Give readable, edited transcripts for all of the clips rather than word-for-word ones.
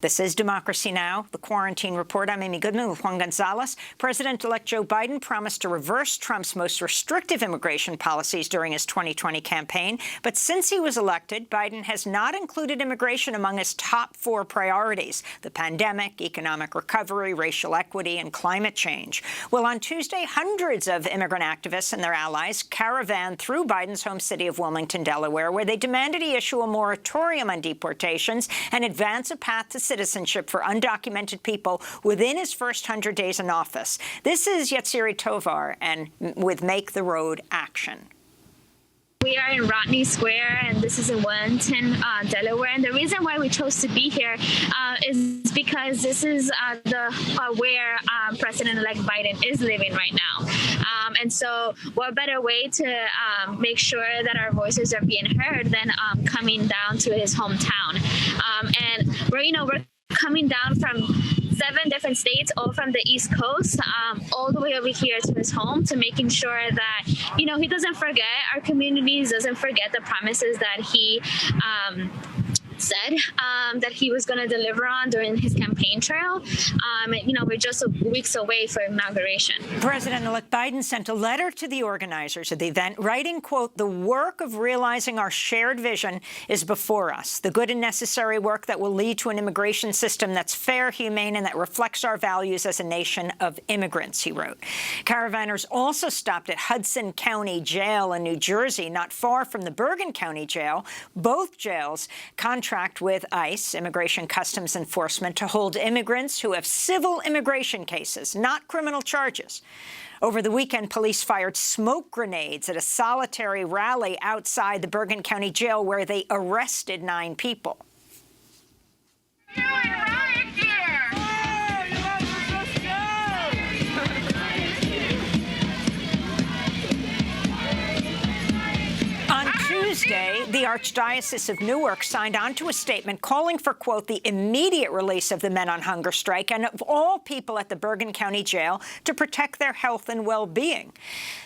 This is Democracy Now!, the Quarantine Report. I'm Amy Goodman with Juan Gonzalez. President-elect Joe Biden promised to reverse Trump's most restrictive immigration policies during his 2020 campaign. But since he was elected, Biden has not included immigration among his top 4 priorities: the pandemic, economic recovery, racial equity, and climate change. Well, on Tuesday, hundreds of immigrant activists and their allies caravaned through Biden's home city of Wilmington, Delaware, where they demanded he issue a moratorium on deportations and advance a path to citizenship for undocumented people within his first 100 days in office. This is Yatsiri Tovar and with Make the Road Action. We are in Rodney Square, and this is in Wilmington, Delaware. And the reason why we chose to be here is because this is where President-elect Biden is living right now. And so what better way to make sure that our voices are being heard than coming down to his hometown. And we're coming down from 7 different states, all from the East Coast, all the way over here to his home, to making sure that, he doesn't forget our communities, doesn't forget the promises that he said that he was going to deliver on during his campaign trail. We're just weeks away from inauguration. President-elect Biden sent a letter to the organizers of the event, writing, quote, "The work of realizing our shared vision is before us. The good and necessary work that will lead to an immigration system that's fair, humane, and that reflects our values as a nation of immigrants," he wrote. Caravanners also stopped at Hudson County Jail in New Jersey, not far from the Bergen County Jail. Both jails contract with ICE, Immigration Customs Enforcement, to hold immigrants who have civil immigration cases, not criminal charges. Over the weekend, police fired smoke grenades at a solitary rally outside the Bergen County Jail where they arrested 9 people. Tuesday, the Archdiocese of Newark signed onto a statement calling for, quote, "the immediate release of the men on hunger strike and of all people at the Bergen County Jail to protect their health and well-being."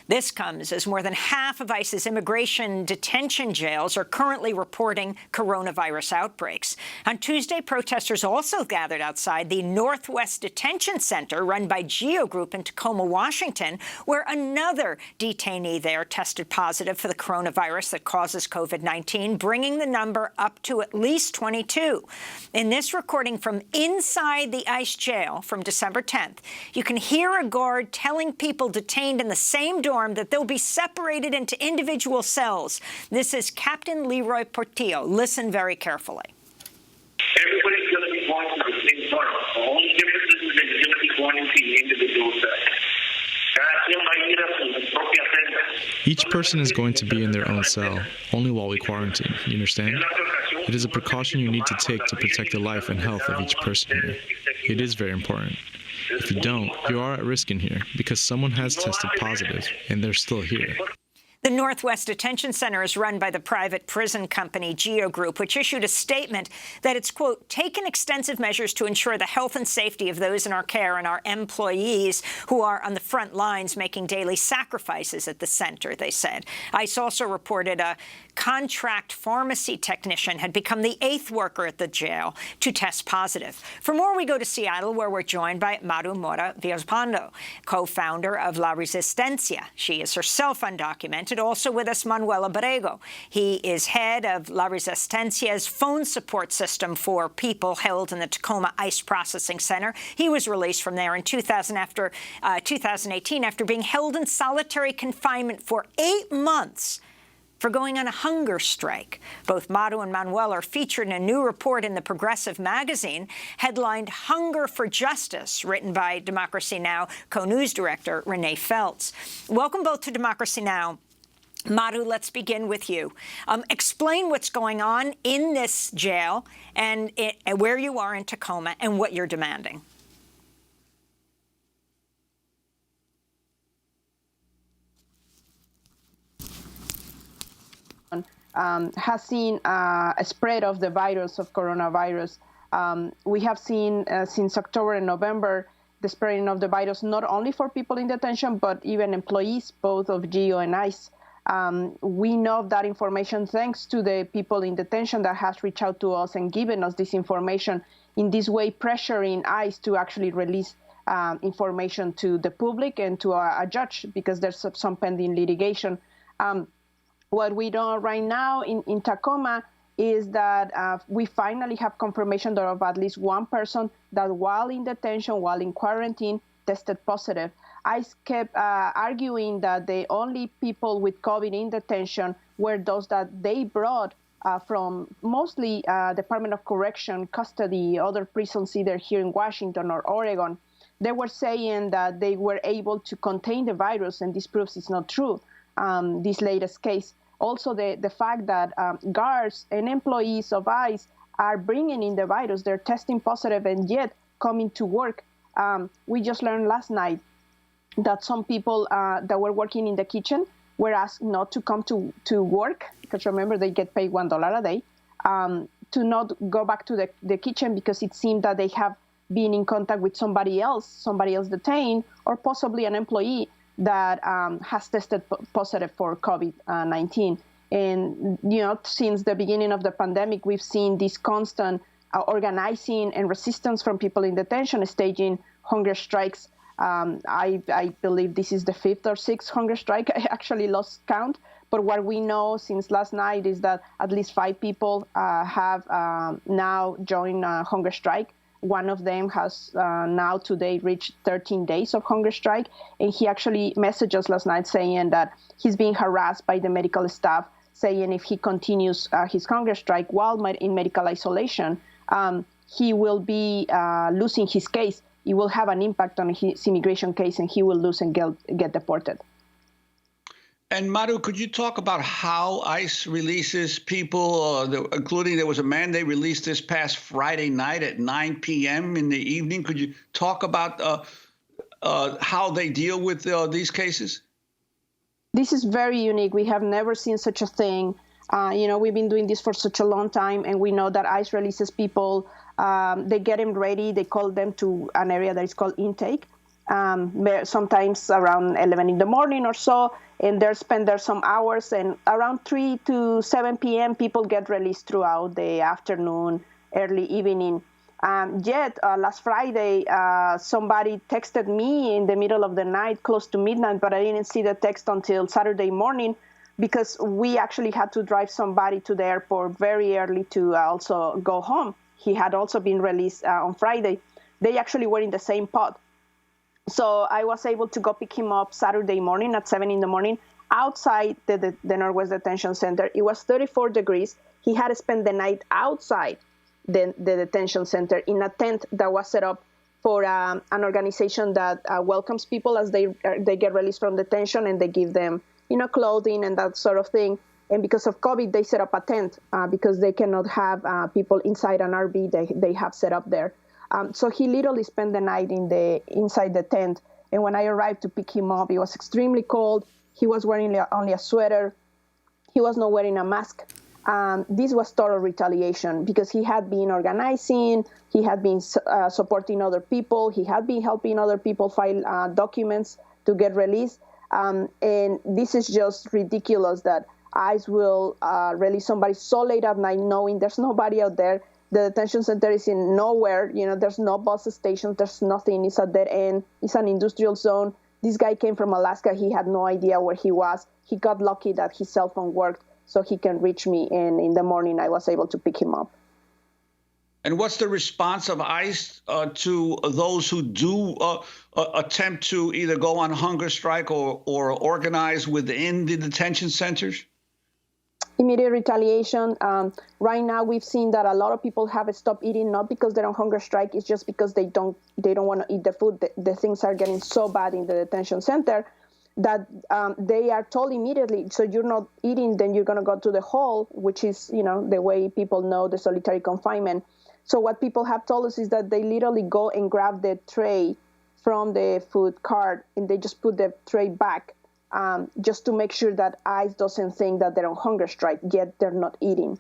This comes as more than half of ICE's immigration detention jails are currently reporting coronavirus outbreaks. On Tuesday, protesters also gathered outside the Northwest Detention Center run by GEO Group in Tacoma, Washington, where another detainee there tested positive for the coronavirus that causes COVID-19, bringing the number up to at least 22. In this recording from inside the ICE jail from December 10th, you can hear a guard telling people detained in the same dorm that they'll be separated into individual cells. This is Captain Leroy Portillo. Listen very carefully. Everybody's going to be going to the same dorm. The only difference is that you're going to be going into individual cells. Each person is going to be in their own cell, only while we quarantine, you understand? It is a precaution you need to take to protect the life and health of each person here. It is very important. If you don't, you are at risk in here, because someone has tested positive, and they're still here. The Northwest Detention Center is run by the private prison company GEO Group, which issued a statement that it's, quote, "taken extensive measures to ensure the health and safety of those in our care and our employees who are on the front lines making daily sacrifices at the center," they said. ICE also reported a contract pharmacy technician had become the 8th worker at the jail to test positive. For more, we go to Seattle, where we're joined by Maru Mora Villalpando, co-founder of La Resistencia. She is herself undocumented. Also with us, Manuel Abrego. He is head of La Resistencia's phone support system for people held in the Tacoma ICE Processing Center. He was released from there in 2018 after being held in solitary confinement for 8 months for going on a hunger strike. Both Maru and Manuel are featured in a new report in the Progressive magazine headlined "Hunger for Justice," written by Democracy Now! Co-news director Renee Feltz. Welcome both to Democracy Now! Maru, let's begin with you. Explain what's going on in this jail and where you are in Tacoma and what you're demanding. Has seen a spread of the virus of coronavirus. We have seen since October and November the spreading of the virus, not only for people in detention, but even employees, both of GEO and ICE. We know that information thanks to the people in detention that has reached out to us and given us this information. in this way pressuring ICE to actually release information to the public and to a judge, because there's some pending litigation. What we know right now in Tacoma is that we finally have confirmation of at least one person that while in detention, while in quarantine, tested positive. ICE kept arguing that the only people with COVID in detention were those that they brought from mostly Department of Correction, custody, other prisons either here in Washington or Oregon. They were saying that they were able to contain the virus, and this proves it's not true, this latest case. Also, the fact that guards and employees of ICE are bringing in the virus, they're testing positive and yet coming to work. We just learned last night that some people that were working in the kitchen were asked not to come to work, because remember, they get paid $1 a day, to not go back to the kitchen because it seemed that they have been in contact with somebody else detained, or possibly an employee that has tested positive for COVID-19. And, since the beginning of the pandemic, we've seen this constant organizing and resistance from people in detention, staging hunger strikes. I believe this is the 5th or 6th hunger strike. I actually lost count. But what we know since last night is that at least 5 people have now joined a hunger strike. One of them has now today reached 13 days of hunger strike. And he actually messaged us last night saying that he's being harassed by the medical staff, saying if he continues his hunger strike while in medical isolation, he will be losing his case. It will have an impact on his immigration case, and he will lose and get deported. And Maru, could you talk about how ICE releases people, including there was a man they released this past Friday night at 9 p.m. in the evening? Could you talk about how they deal with these cases? This is very unique. We have never seen such a thing. We've been doing this for such a long time, and we know that ICE releases people. They get them ready. They call them to an area that is called intake, sometimes around 11 in the morning or so, and they spend there some hours. And around 3 to 7 p.m., people get released throughout the afternoon, early evening. Yet, last Friday, somebody texted me in the middle of the night, close to midnight, but I didn't see the text until Saturday morning, because we actually had to drive somebody to the airport very early to also go home. He had also been released on Friday. They actually were in the same pod. So I was able to go pick him up Saturday morning at 7 in the morning outside the Northwest Detention Center. It was 34 degrees. He had spent the night outside the detention center in a tent that was set up for an organization that welcomes people as they get released from detention, and they give them clothing and that sort of thing. And because of COVID, they set up a tent because they cannot have people inside an RV they have set up there. So he literally spent the night inside the tent. And when I arrived to pick him up, it was extremely cold. He was wearing only a sweater. He was not wearing a mask. This was total retaliation because he had been organizing. He had been supporting other people. He had been helping other people file documents to get released. And this is just ridiculous that ICE will release somebody so late at night knowing there's nobody out there. The detention center is in nowhere. There's no bus stations. There's nothing. It's a dead end. It's an industrial zone. This guy came from Alaska. He had no idea where he was. He got lucky that his cell phone worked so he can reach me. And in the morning, I was able to pick him up. And what's the response of ICE to those who do attempt to either go on hunger strike or organize within the detention centers? Immediate retaliation. Right now, we've seen that a lot of people have stopped eating, not because they're on hunger strike. It's just because they don't want to eat the food. The things are getting so bad in the detention center that they are told immediately, so you're not eating, then you're going to go to the hall, which is, the way people know the solitary confinement. So what people have told us is that they literally go and grab the tray from the food cart, and they just put the tray back just to make sure that ICE doesn't think that they're on hunger strike, yet they're not eating.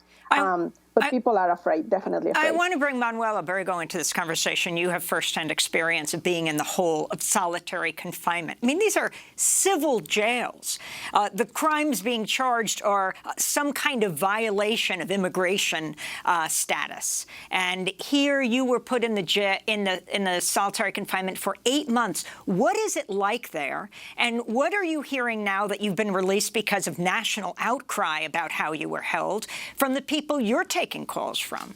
But people are afraid, definitely afraid. I want to bring Manuel Abrego into this conversation. You have firsthand experience of being in the hole of solitary confinement. I mean, these are civil jails. The crimes being charged are some kind of violation of immigration status. And here you were put in the solitary confinement for 8 months. What is it like there? And what are you hearing now that you've been released because of national outcry about how you were held from the people you're taking calls from?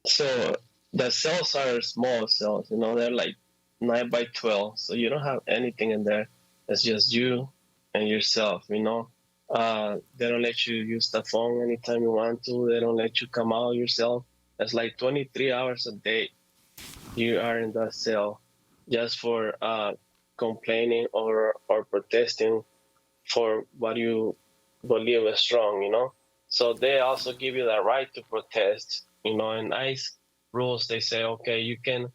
So the cells are small cells, they're like 9 by 12. So you don't have anything in there. It's just you and yourself, They don't let you use the phone anytime you want to. They don't let you come out yourself. It's like 23 hours a day you are in that cell just for complaining or protesting for what you believe is wrong, So they also give you the right to protest, in ICE rules. They say, okay, you can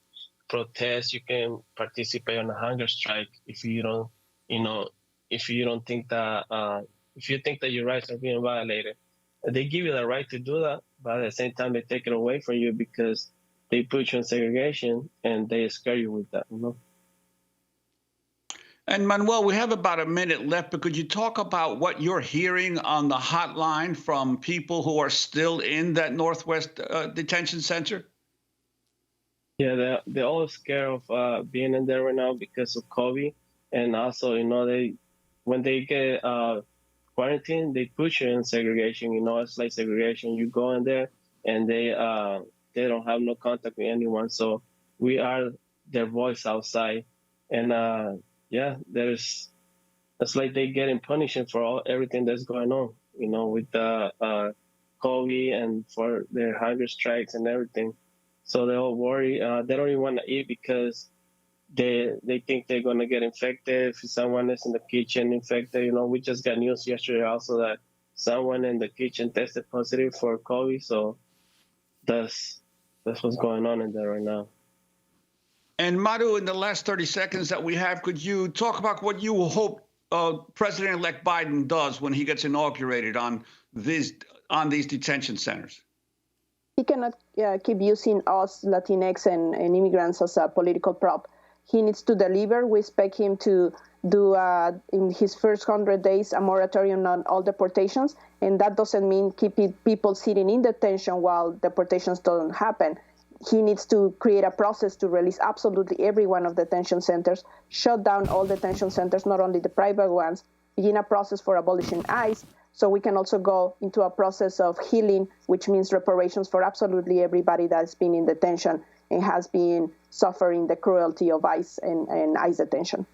protest, you can participate on a hunger strike if you don't, if you don't think that, if you think that your rights are being violated. They give you the right to do that, but at the same time, they take it away from you because they put you in segregation and they scare you with that, And Manuel, we have about a minute left, but could you talk about what you're hearing on the hotline from people who are still in that Northwest Detention Center? Yeah, they're all scared of being in there right now because of COVID. And also, when they get quarantined, they put you in segregation. It's like segregation. You go in there and they don't have no contact with anyone. So we are their voice outside. And yeah, it's like they getting punished for everything that's going on, with the COVID and for their hunger strikes and everything. So they all worry. They don't even want to eat because they think they're going to get infected if someone is in the kitchen infected. We just got news yesterday also that someone in the kitchen tested positive for COVID. So that's what's going on in there right now. And Maru, in the last 30 seconds that we have, could you talk about what you hope President-elect Biden does when he gets inaugurated on these detention centers? He cannot keep using us, Latinx and immigrants, as a political prop. He needs to deliver. We expect him to do, in his first 100 days, a moratorium on all deportations. And that doesn't mean keeping people sitting in detention while deportations don't happen. He needs to create a process to release absolutely every one of the detention centers, shut down all detention centers, not only the private ones, begin a process for abolishing ICE, so we can also go into a process of healing, which means reparations for absolutely everybody that's been in detention and has been suffering the cruelty of ICE and ICE detention.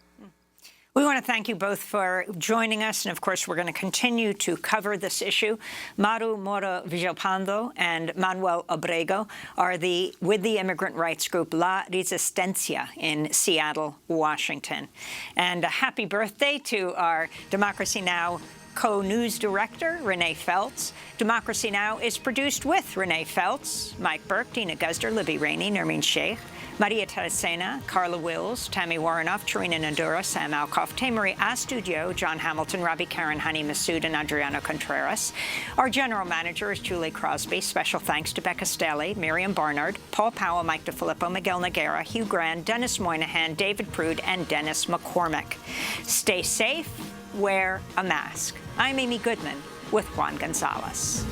We want to thank you both for joining us. And, of course, we're going to continue to cover this issue. Maru Mora Villalpando and Manuel Abrego are with the immigrant rights group La Resistencia in Seattle, Washington. And a happy birthday to our Democracy Now! Co-news director, Renee Feltz. Democracy Now! Is produced with Renee Feltz, Mike Burke, Dina Guzder, Libby Rainey, Nermeen Sheikh, Maria Teresena, Carla Wills, Tammy Warrenoff, Tarina Nandura, Sam Alcoff, Tamery Astudio, John Hamilton, Robbie Karen, Honey Massoud, and Adriano Contreras. Our general manager is Julie Crosby. Special thanks to Becca Staley, Miriam Barnard, Paul Powell, Mike DeFilippo, Miguel Noguera, Hugh Grand, Dennis Moynihan, David Prude, and Dennis McCormick. Stay safe. Wear a mask. I'm Amy Goodman with Juan Gonzalez.